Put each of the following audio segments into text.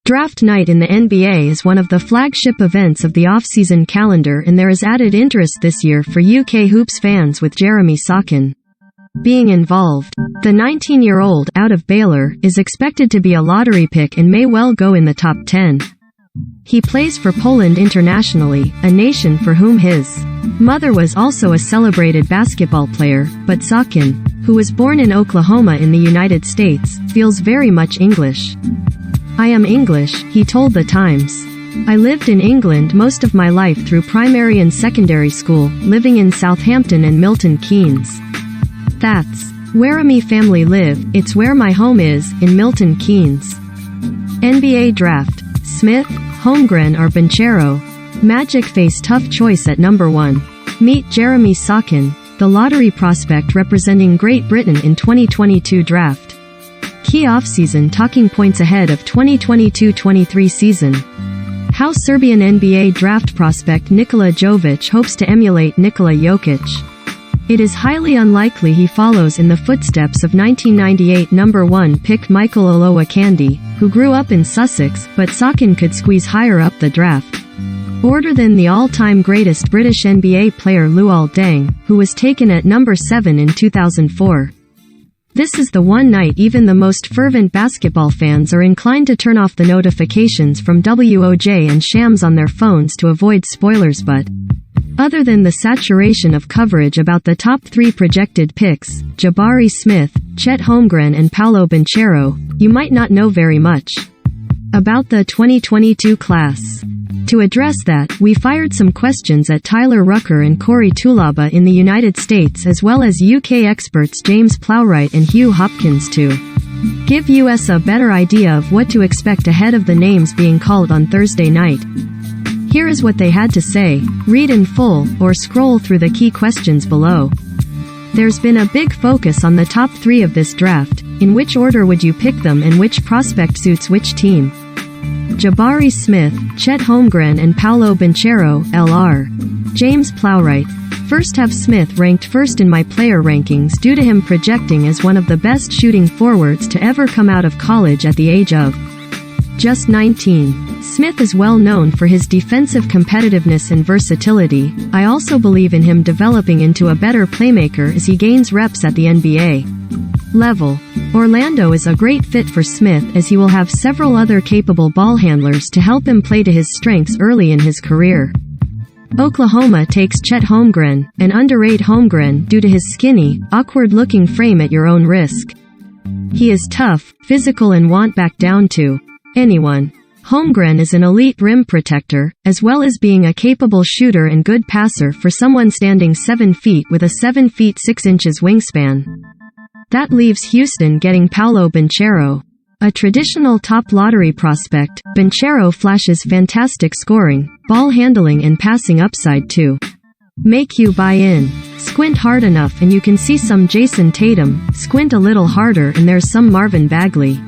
Draft night in the NBA is one of the flagship events of the off-season calendar, and there is added interest this year for UK hoops fans with Jeremy Sochan being involved. The 19-year-old, out of Baylor, is expected to be a lottery pick and may well go in the top 10. He plays for Poland internationally, a nation for whom his mother was also a celebrated basketball player, but Sochan, who was born in Oklahoma in the United States, feels very much English. "I am English," he told The Times. "I lived in England most of my life through primary and secondary school, living in Southampton and Milton Keynes. That's where me family live, it's where my home is, in Milton Keynes." NBA Draft. Smith, Holmgren or Banchero? Magic face tough choice at number 1. Meet Jeremy Sochan, the lottery prospect representing Great Britain in 2022 draft. Key off-season talking points ahead of 2022-23 season. How Serbian NBA draft prospect Nikola Jovic hopes to emulate Nikola Jokic. It is highly unlikely he follows in the footsteps of 1998 number 1 pick Michael Olowokandi, who grew up in Sussex, but Sochan could squeeze higher up the draft order than the all-time greatest British NBA player Luol Deng, who was taken at number 7 in 2004. This is the one night even the most fervent basketball fans are inclined to turn off the notifications from WOJ and Shams on their phones to avoid spoilers, but other than the saturation of coverage about the top 3 projected picks, Jabari Smith, Chet Holmgren and Paolo Banchero, you might not know very much about the 2022 class. To address that, we fired some questions at Tyler Rucker and Corey Tulaba in the United States, as well as UK experts James Plowright and Hugh Hopkins to give us a better idea of what to expect ahead of the names being called on Thursday night. Here is what they had to say. Read in full, or scroll through the key questions below. There's been a big focus on the top 3 of this draft. In which order would you pick them and which prospect suits which team? Jabari Smith, Chet Holmgren and Paolo Banchero, Lr. James Plowright. First have Smith ranked first in my player rankings due to him projecting as one of the best shooting forwards to ever come out of college at the age of just 19. Smith is well known for his defensive competitiveness and versatility. I also believe in him developing into a better playmaker as he gains reps at the NBA level. Orlando is a great fit for Smith as he will have several other capable ball handlers to help him play to his strengths early in his career. Oklahoma takes Chet Holmgren, an underrated Holmgren due to his skinny, awkward-looking frame at your own risk. He is tough, physical and won't back down to anyone. Holmgren is an elite rim protector, as well as being a capable shooter and good passer for someone standing 7 feet with a 7 feet 6 inches wingspan. That leaves Houston getting Paolo Banchero. A traditional top lottery prospect, Banchero flashes fantastic scoring, ball handling and passing upside to make you buy in. Squint hard enough and you can see some Jason Tatum, squint a little harder and there's some Marvin Bagley.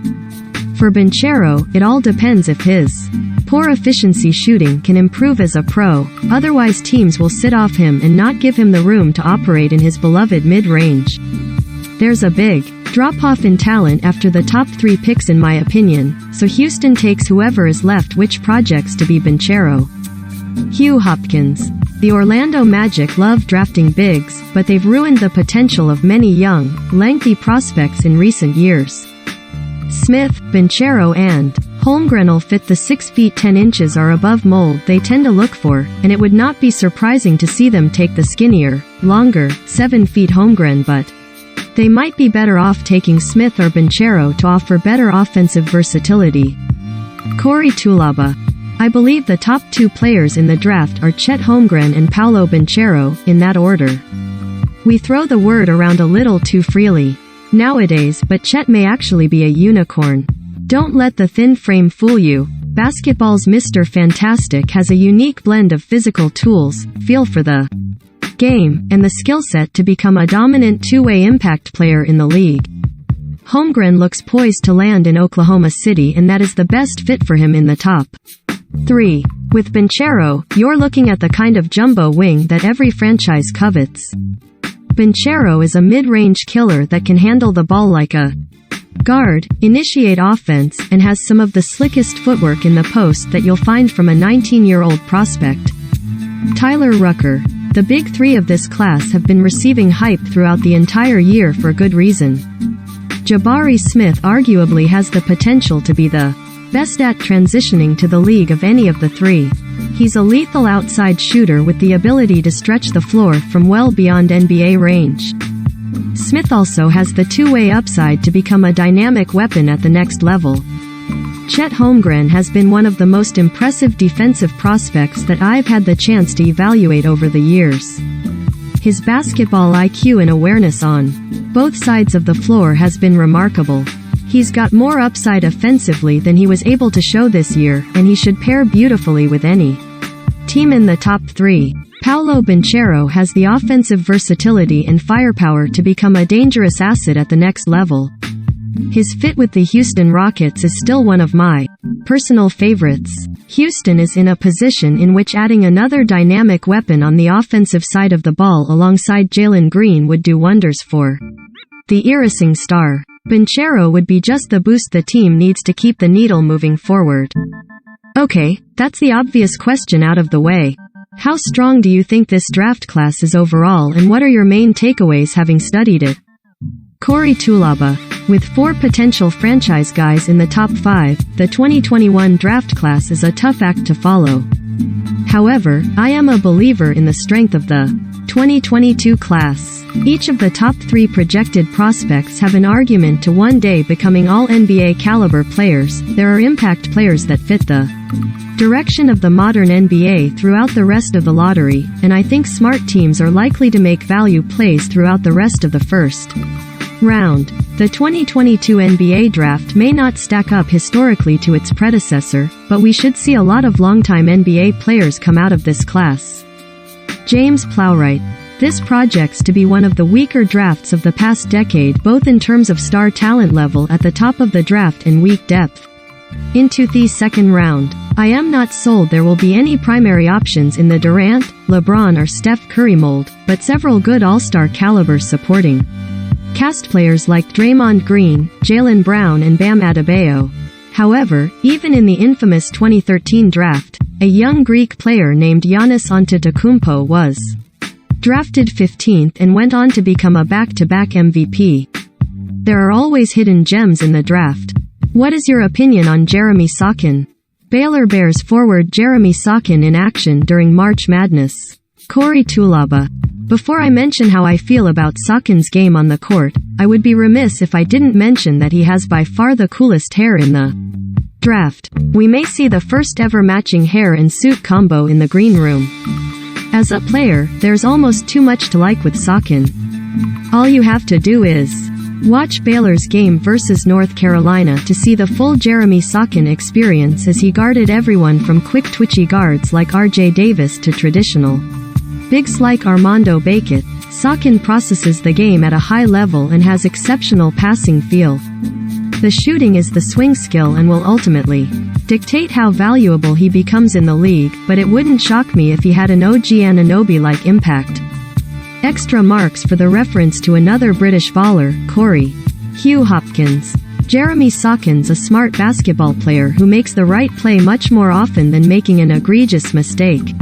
For Banchero, it all depends if his poor efficiency shooting can improve as a pro, otherwise teams will sit off him and not give him the room to operate in his beloved mid-range. There's a big drop-off in talent after the top 3 picks in my opinion, so Houston takes whoever is left which projects to be Banchero. Hugh Hopkins. The Orlando Magic love drafting bigs, but they've ruined the potential of many young, lengthy prospects in recent years. Smith, Banchero and Holmgren will fit the 6 feet 10 inches or above mold they tend to look for, and it would not be surprising to see them take the skinnier, longer, 7 feet Holmgren, but they might be better off taking Smith or Banchero to offer better offensive versatility. Corey Tulaba. I believe the top 2 players in the draft are Chet Holmgren and Paolo Banchero, in that order. We throw the word around a little too freely nowadays, but Chet may actually be a unicorn. Don't let the thin frame fool you. Basketball's Mr. Fantastic has a unique blend of physical tools, feel for the game, and the skill set to become a dominant two-way impact player in the league. Holmgren looks poised to land in Oklahoma City, and that is the best fit for him in the top 3. With Banchero, you're looking at the kind of jumbo wing that every franchise covets. Banchero is a mid-range killer that can handle the ball like a Guard, initiate offense, and has some of the slickest footwork in the post that you'll find from a 19-year-old prospect. Tyler Rucker. The big three of this class have been receiving hype throughout the entire year for good reason. Jabari Smith arguably has the potential to be the best at transitioning to the league of any of the three. He's a lethal outside shooter with the ability to stretch the floor from well beyond NBA range. Smith also has the two-way upside to become a dynamic weapon at the next level. Chet Holmgren has been one of the most impressive defensive prospects that I've had the chance to evaluate over the years. His basketball IQ and awareness on both sides of the floor has been remarkable. He's got more upside offensively than he was able to show this year, and he should pair beautifully with any team in the top three. Paolo Banchero has the offensive versatility and firepower to become a dangerous asset at the next level. His fit with the Houston Rockets is still one of my personal favorites. Houston is in a position in which adding another dynamic weapon on the offensive side of the ball alongside Jalen Green would do wonders for the Irising star. Banchero would be just the boost the team needs to keep the needle moving forward. Okay, that's the obvious question out of the way. How strong do you think this draft class is overall, and what are your main takeaways having studied it? Corey Tulaba. With 4 potential franchise guys in the top 5, the 2021 draft class is a tough act to follow. However, I am a believer in the strength of the 2022 class. Each of the top 3 projected prospects have an argument to one day becoming all NBA caliber players. There are impact players that fit the direction of the modern NBA throughout the rest of the lottery, and I think smart teams are likely to make value plays throughout the rest of the first round. The 2022 NBA draft may not stack up historically to its predecessor, but we should see a lot of longtime NBA players come out of this class. James Plowright. This projects to be one of the weaker drafts of the past decade, both in terms of star talent level at the top of the draft and weak depth into the second round. I am not sold there will be any primary options in the Durant, LeBron or Steph Curry mold, but several good all-star caliber supporting cast players like Draymond Green, Jaylen Brown and Bam Adebayo. However, even in the infamous 2013 draft, a young Greek player named Giannis Antetokounmpo was drafted 15th and went on to become a back-to-back MVP. There are always hidden gems in the draft. What is your opinion on Jeremy Sochan? Baylor Bears forward Jeremy Sochan in action during March Madness. Corey Tulaba. Before I mention how I feel about Sochan's game on the court, I would be remiss if I didn't mention that he has by far the coolest hair in the draft. We may see the first ever matching hair and suit combo in the green room. As a player, there's almost too much to like with Sochan. All you have to do is watch Baylor's game versus North Carolina to see the full Jeremy Sochan experience as he guarded everyone from quick twitchy guards like RJ Davis to traditional bigs like Armando Bacot. Sochan processes the game at a high level and has exceptional passing feel. The shooting is the swing skill and will ultimately dictate how valuable he becomes in the league, but it wouldn't shock me if he had an OG Anunoby-like impact. Extra marks for the reference to another British baller, Corey Hugh Hopkins. Jeremy Sochan's a smart basketball player who makes the right play much more often than making an egregious mistake.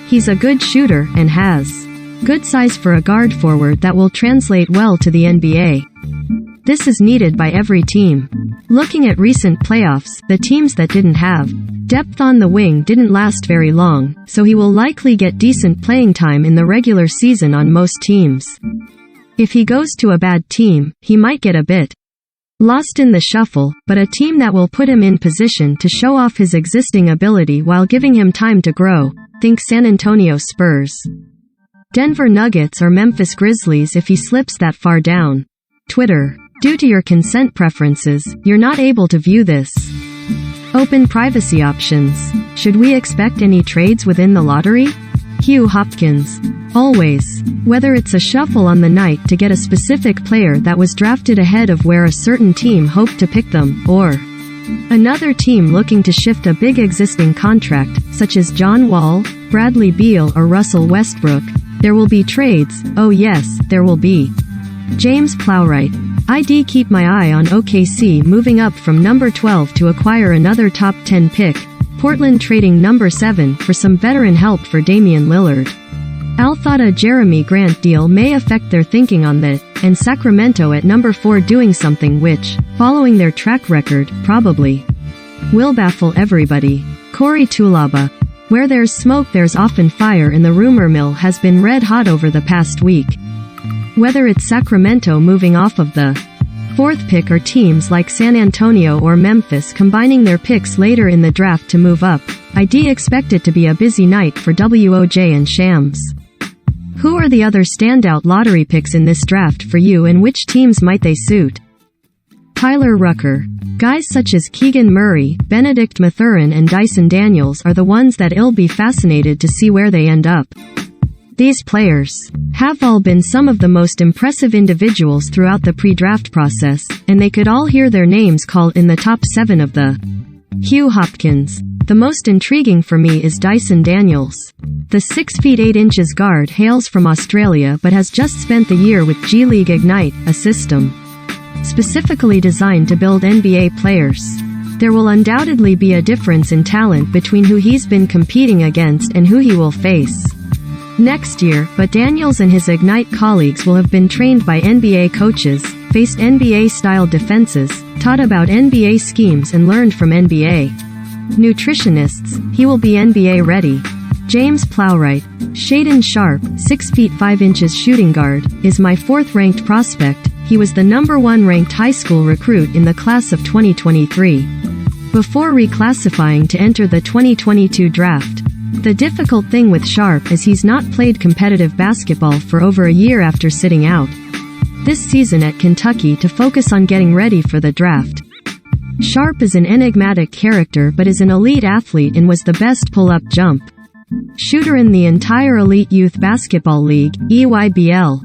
He's a good shooter, and has good size for a guard forward that will translate well to the NBA. This is needed by every team. Looking at recent playoffs, the teams that didn't have depth on the wing didn't last very long, so he will likely get decent playing time in the regular season on most teams. If he goes to a bad team, he might get a bit lost in the shuffle, but a team that will put him in position to show off his existing ability while giving him time to grow. Think San Antonio Spurs, Denver Nuggets or Memphis Grizzlies if he slips that far down. Twitter. Due to your consent preferences, you're not able to view this. Open privacy options. Should we expect any trades within the lottery? Hugh Hopkins. Always. Whether it's a shuffle on the night to get a specific player that was drafted ahead of where a certain team hoped to pick them, or another team looking to shift a big existing contract, such as John Wall, Bradley Beal or Russell Westbrook, there will be trades. Oh yes, there will be. James Plowright. I'd keep my eye on OKC moving up from number 12 to acquire another top 10 pick. Portland trading number 7 for some veteran help for Damian Lillard. Al thought a Jeremy Grant deal may affect their thinking on that, and Sacramento at number 4 doing something which, following their track record, probably will baffle everybody. Corey Tulaba. Where there's smoke there's often fire, and the rumor mill has been red hot over the past week. Whether it's Sacramento moving off of the 4th pick or teams like San Antonio or Memphis combining their picks later in the draft to move up, I'd expect it to be a busy night for WOJ and Shams. Who are the other standout lottery picks in this draft for you, and which teams might they suit? Tyler Rucker. Guys such as Keegan Murray, Benedict Mathurin and Dyson Daniels are the ones that I'll be fascinated to see where they end up. These players have all been some of the most impressive individuals throughout the pre-draft process, and they could all hear their names called in the top 7 of the Hugh Hopkins. The most intriguing for me is Dyson Daniels. The 6 feet 8 inches guard hails from Australia but has just spent the year with G League Ignite, a system specifically designed to build NBA players. There will undoubtedly be a difference in talent between who he's been competing against and who he will face next year, but Daniels and his Ignite colleagues will have been trained by NBA coaches, faced NBA-style defenses, taught about NBA schemes and learned from NBA nutritionists. He will be NBA ready. James Plowright. Shaedon Sharpe, 6 feet 5 inches shooting guard, is my 4th ranked prospect. He was the number 1 ranked high school recruit in the class of 2023. Before reclassifying to enter the 2022 draft. The difficult thing with Sharpe is he's not played competitive basketball for over a year after sitting out this season at Kentucky to focus on getting ready for the draft. Sharpe is an enigmatic character but is an elite athlete and was the best pull-up jump shooter in the entire Elite Youth Basketball League, EYBL.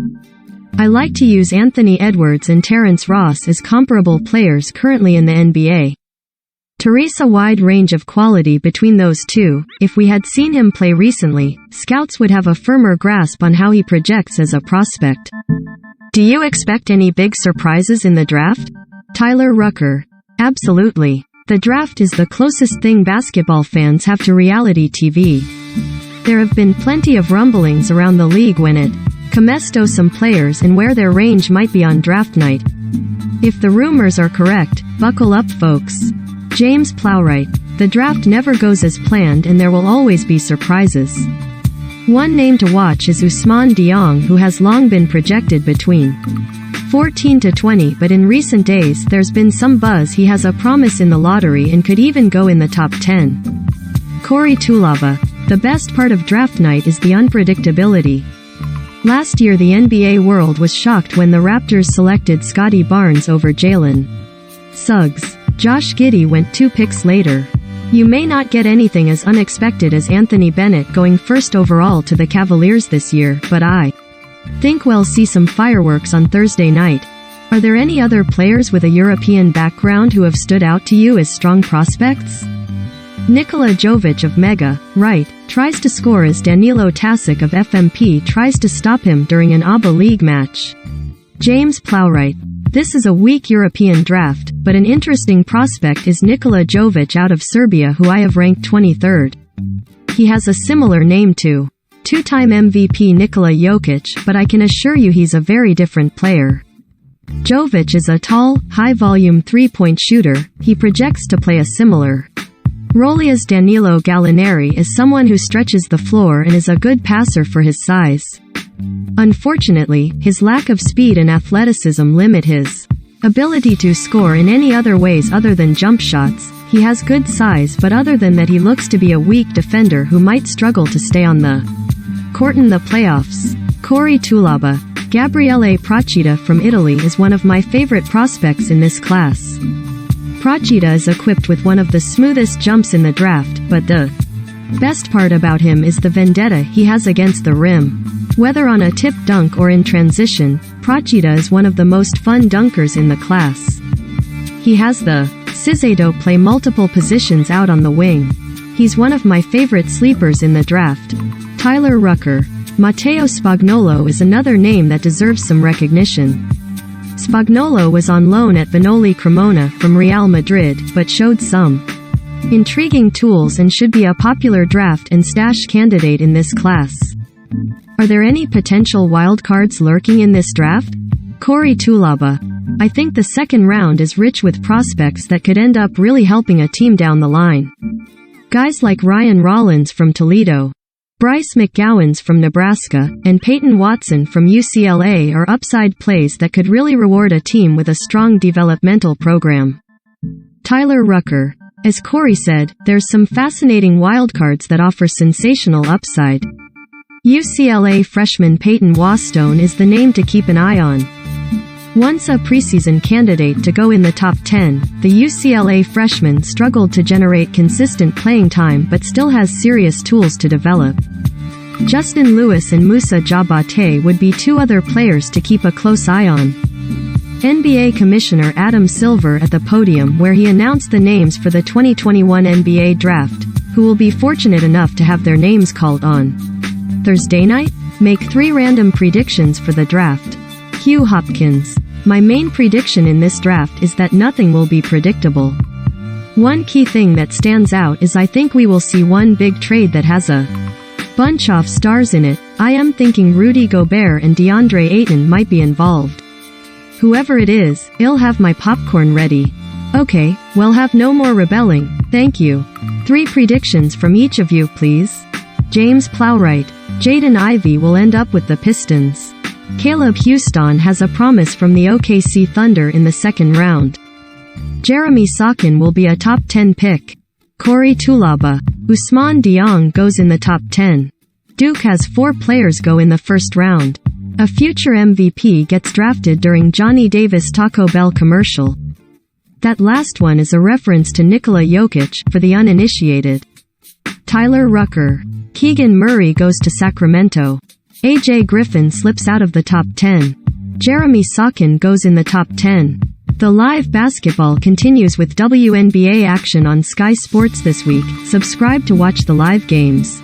I like to use Anthony Edwards and Terrence Ross as comparable players currently in the NBA. Teresa wide range of quality between those two. If we had seen him play recently, scouts would have a firmer grasp on how he projects as a prospect. Do you expect any big surprises in the draft? Tyler Rucker. Absolutely. The draft is the closest thing basketball fans have to reality TV. There have been plenty of rumblings around the league when it comes to some players and where their range might be on draft night. If the rumors are correct, buckle up folks. James Plowright. The draft never goes as planned and there will always be surprises. One name to watch is Ousmane Dieng, who has long been projected between 14 to 20, but in recent days there's been some buzz he has a promise in the lottery and could even go in the top 10. Corey Tulaba. The best part of draft night is the unpredictability. Last year the NBA world was shocked when the Raptors selected Scotty Barnes over Jalen Suggs. Josh Giddey went 2 picks later. You may not get anything as unexpected as Anthony Bennett going 1st overall to the Cavaliers this year, but I think we'll see some fireworks on Thursday night. Are there any other players with a European background who have stood out to you as strong prospects? Nikola Jovic of Mega, right, tries to score as Danilo Tasic of FMP tries to stop him during an ABA League match. James Plowright. This is a weak European draft, but an interesting prospect is Nikola Jovic out of Serbia, who I have ranked 23rd. He has a similar name to 2-time MVP Nikola Jokic, but I can assure you he's a very different player. Jovic is a tall, high-volume 3-point shooter. He projects to play a similar role as Danilo Gallinari is someone who stretches the floor and is a good passer for his size. Unfortunately, his lack of speed and athleticism limit his ability to score in any other ways other than jump shots. He has good size, but other than that he looks to be a weak defender who might struggle to stay on the court in the playoffs. Corey Tulaba. Gabriele Procida from Italy is one of my favorite prospects in this class. Procida is equipped with one of the smoothest jumps in the draft, but the best part about him is the vendetta he has against the rim. Whether on a tip dunk or in transition, Procida is one of the most fun dunkers in the class. He has the Cizado play multiple positions out on the wing. He's one of my favorite sleepers in the draft. Tyler Rucker. Matteo Spagnolo is another name that deserves some recognition. Spagnuolo was on loan at Vinoli Cremona from Real Madrid, but showed some intriguing tools and should be a popular draft and stash candidate in this class. Are there any potential wildcards lurking in this draft? Corey Tulaba. I think the second round is rich with prospects that could end up really helping a team down the line. Guys like Ryan Rollins from Toledo, Bryce McGowens from Nebraska, and Peyton Watson from UCLA are upside plays that could really reward a team with a strong developmental program. Tyler Rucker. As Corey said, there's some fascinating wildcards that offer sensational upside. UCLA freshman Peyton Wastone is the name to keep an eye on. Once a preseason candidate to go in the top 10, the UCLA freshman struggled to generate consistent playing time but still has serious tools to develop. Justin Lewis and Moussa Diabaté would be two other players to keep a close eye on. NBA Commissioner Adam Silver at the podium where he announced the names for the 2021 NBA Draft, who will be fortunate enough to have their names called on Thursday night? Make 3 random predictions for the draft. Hugh Hopkins. My main prediction in this draft is that nothing will be predictable. One key thing that stands out is I think we will see one big trade that has a bunch of stars in it. I am thinking Rudy Gobert and DeAndre Ayton might be involved. Whoever it is, I'll have my popcorn ready. Okay, well have no more rebelling, thank you. 3 predictions from each of you please. James Plowright. Jaden Ivey will end up with the Pistons. Caleb Houston has a promise from the OKC Thunder in the second round. Jeremy Sochan will be a top 10 pick. Corey Tulaba. Ousmane Dieng goes in the top 10. Duke has 4 players go in the first round. A future MVP gets drafted during Johnny Davis Taco Bell commercial. That last one is a reference to Nikola Jokic, for the uninitiated. Tyler Rucker. Keegan Murray goes to Sacramento. AJ Griffin slips out of the top 10. Jeremy Sochan goes in the top 10. The live basketball continues with WNBA action on Sky Sports this week. Subscribe to watch the live games.